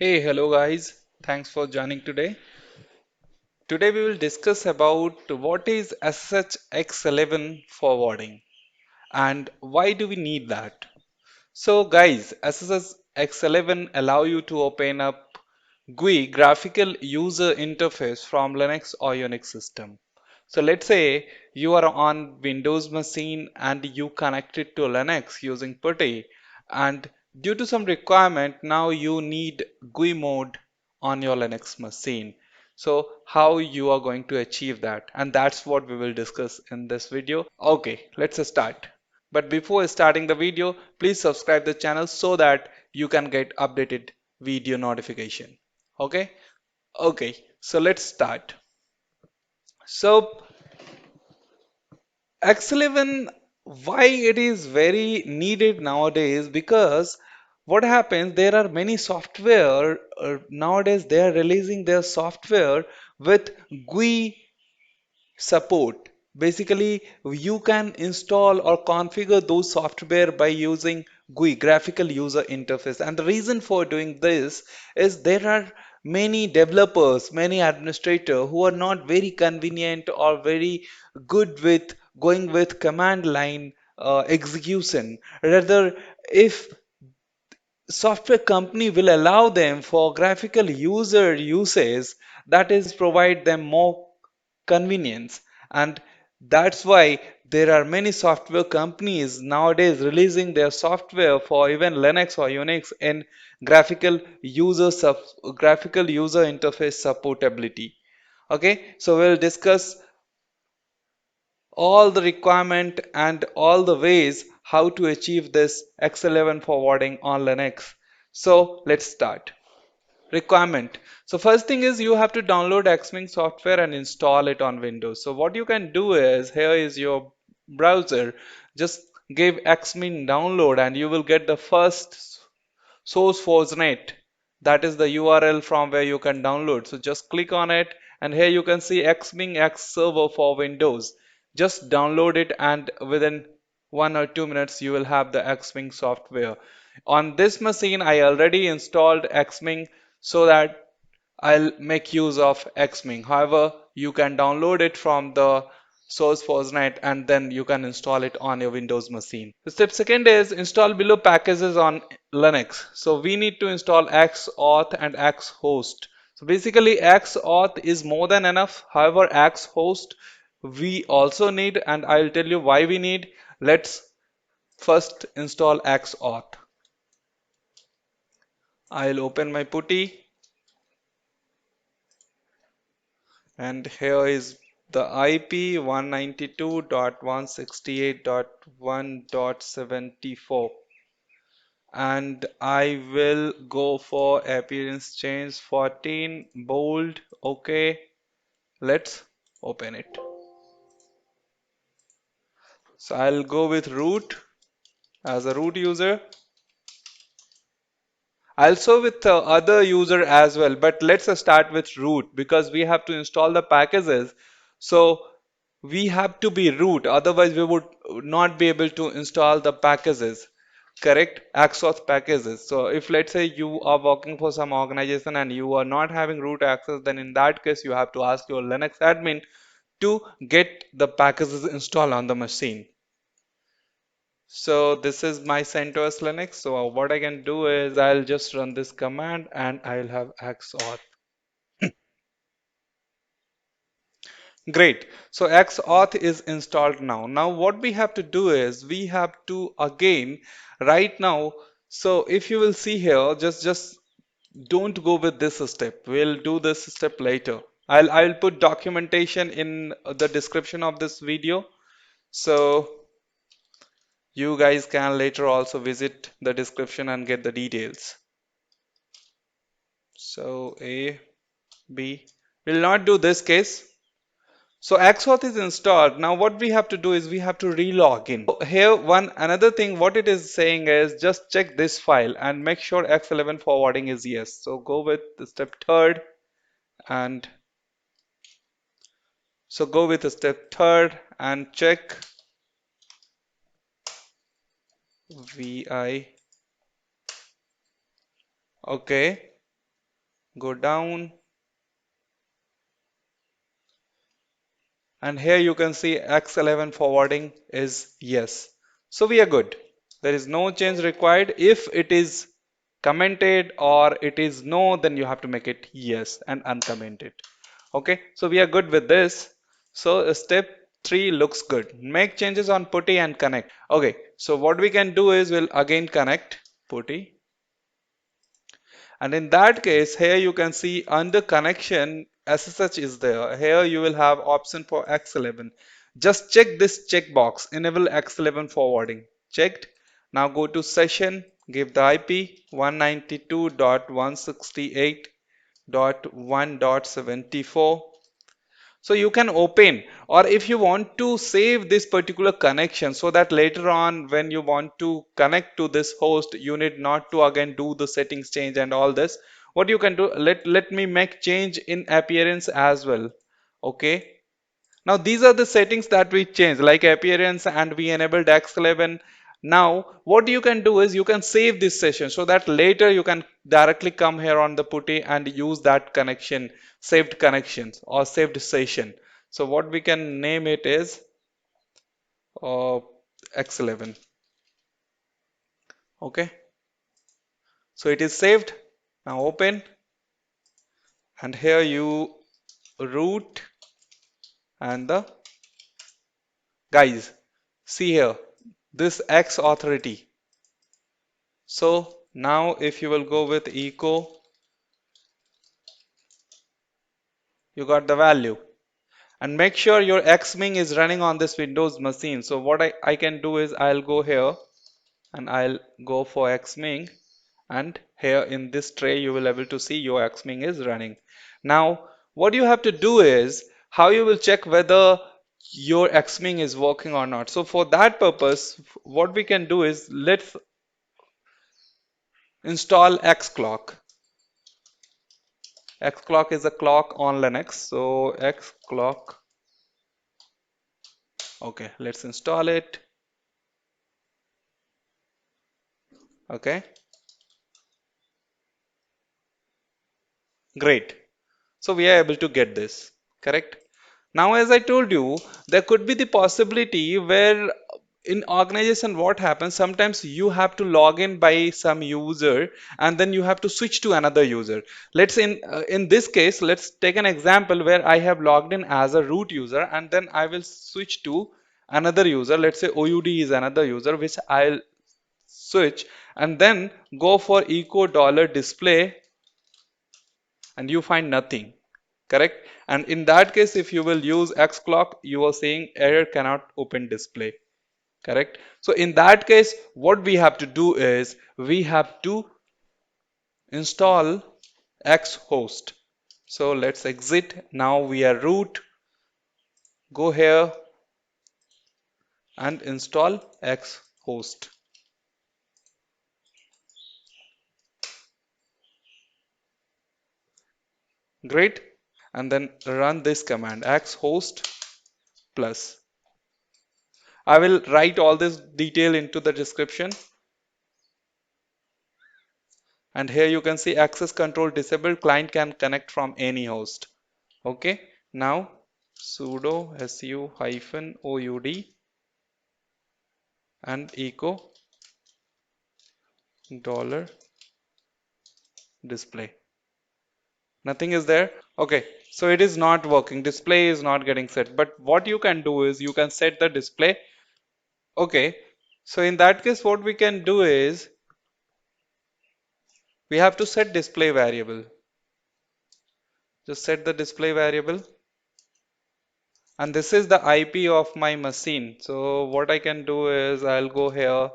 Hey, hello guys. Thanks for joining today. Today we will discuss about what is SSH X11 forwarding and why do we need that. So guys, SSH X11 allow you to open up GUI graphical user interface from Linux or Unix system. So let's say you are on Windows machine and you connect it to Linux using PuTTY, and due to some requirement now you need GUI mode on your Linux machine. So how you are going to achieve that, and that's what we will discuss in this video. Okay, let's start. But before starting the video, please subscribe the channel so that you can get updated video notification. Okay? Okay, so let's start. So X11, why it is very needed nowadays? Because what happens, there are many software nowadays they are releasing their software with GUI support. Basically, you can install or configure those software by using GUI, graphical user interface. And the reason for doing this is there are many developers, many administrators who are not very convenient or very good with going with command line execution. Rather, if software company will allow them for graphical user uses, that is provide them more convenience, and that's why there are many software companies nowadays releasing their software for even Linux or Unix in graphical user interface supportability. Okay, so we'll discuss all the requirement and all the ways how to achieve this X11 forwarding on Linux. So let's start. Requirement. So first thing is you have to download Xming software and install it on Windows. So what you can do is here is your browser. Just give Xming download and you will get the first SourceForge.net. That is the URL from where you can download. So just click on it and here you can see Xming X server for Windows. Just download it and within 1 or 2 minutes you will have the Xming software. On this machine I already installed Xming so that I'll make use of Xming. However, you can download it from the SourceForge.net and then you can install it on your Windows machine. The step second is install below packages on Linux. So we need to install Xauth and Xhost. So basically Xauth is more than enough. However, Xhost we also need, and I'll tell you why we need. Let's first install Xauth. I'll open my PuTTY and here is the IP 192.168.1.74, and I will go for appearance change 14 bold. Okay, let's open it. So I'll go with root as a root user, also with the other user as well, but let's start with root because we have to install the packages. So we have to be root, otherwise we would not be able to install the packages, correct? Xauth packages. So if let's say you are working for some organization and you are not having root access, then in that case you have to ask your Linux admin to get the packages installed on the machine. So this is my CentOS Linux. So what I can do is I'll just run this command and I'll have Xauth. Great. So Xauth is installed now. Now what we have to do is we have to again right now. So if you will see here, just don't go with this step. We'll do this step later. I'll put documentation in the description of this video. So you guys can later also visit the description and get the details. So A, B. We'll not do this case. So Xauth is installed. Now what we have to do is we have to relog in. So here one another thing what it is saying is just check this file and make sure X11 forwarding is yes. So go with the step third and check VI. Okay. go down, and here you can see X11 forwarding is yes. So we are good. There is no change required. If it is commented or it is no, then you have to make it yes and uncomment it. Okay, so we are good with this. So step 3 looks good. Make changes on putty and connect. Okay, so what we can do is we'll again connect putty. And in that case, here you can see under connection, SSH is there. Here you will have option for X11. Just check this checkbox, enable X11 forwarding. Checked. Now go to session, give the IP 192.168.1.74. So you can open, or if you want to save this particular connection so that later on when you want to connect to this host, you need not to again do the settings change and all this. What you can do, let me make change in appearance as well. Okay. Now these are the settings that we changed, like appearance, and we enabled X11. Now what you can do is you can save this session so that later you can directly come here on the putty and use that connection, saved connections or saved session. So what we can name it is uh, X11. Okay, so it is saved. Now open, and here you root, and the guys, see here this X authority. So now if you will go with echo, you got the value. And make sure your Xming is running on this Windows machine. So what I can do is I'll go here and I'll go for Xming, and here in this tray you will able to see your Xming is running. Now what you have to do is how you will check whether your Xming is working or not. So for that purpose, what we can do is let's install Xclock. Xclock is a clock on Linux. So Xclock. Okay, let's install it. Okay, great. So we are able to get this, correct? Now, as I told you, there could be the possibility where in organization what happens, sometimes you have to log in by some user and then you have to switch to another user. Let's in this case, let's take an example where I have logged in as a root user and then I will switch to another user. Let's say OUD is another user which I'll switch, and then go for echo dollar display, and you find nothing, correct? And in that case, if you will use Xclock, you are saying error cannot open display, correct? So in that case, what we have to do is we have to install Xhost. So let's exit. Now we are root. Go here and install Xhost. Great. And then run this command Xhost plus. I will write all this detail into the description. And here you can see access control disabled, client can connect from any host. Okay, now sudo su hyphen oud and echo dollar display. Nothing is there. Okay, so it is not working. Display is not getting set. But what you can do is you can set the display. Okay, so in that case, what we can do is we have to set display variable. Just set the display variable. And this is the IP of my machine. So what I can do is I'll go here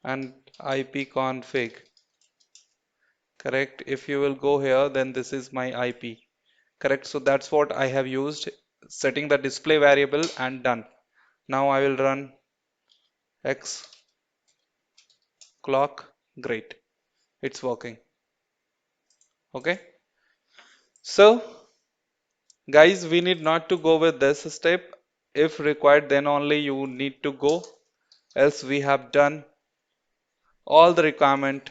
and ipconfig, correct? If you will go here, then this is my IP, correct? So that's what I have used, setting the display variable, and done. Now I will run X clock. Great, it's working. Okay, so guys, we need not to go with this step. If required, then only you need to go, else we have done all the requirement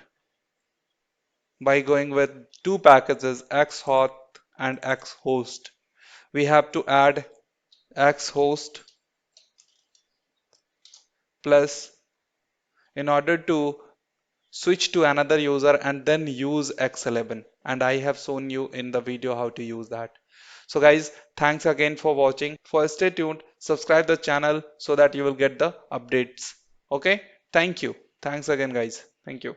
by going with two packages xauth and xhost. We have to add xhost plus in order to switch to another user and then use X11, and I have shown you in the video how to use that. So guys, thanks again for watching. For stay tuned, subscribe the channel so that you will get the updates. Okay, thank you. Thanks again guys. Thank you.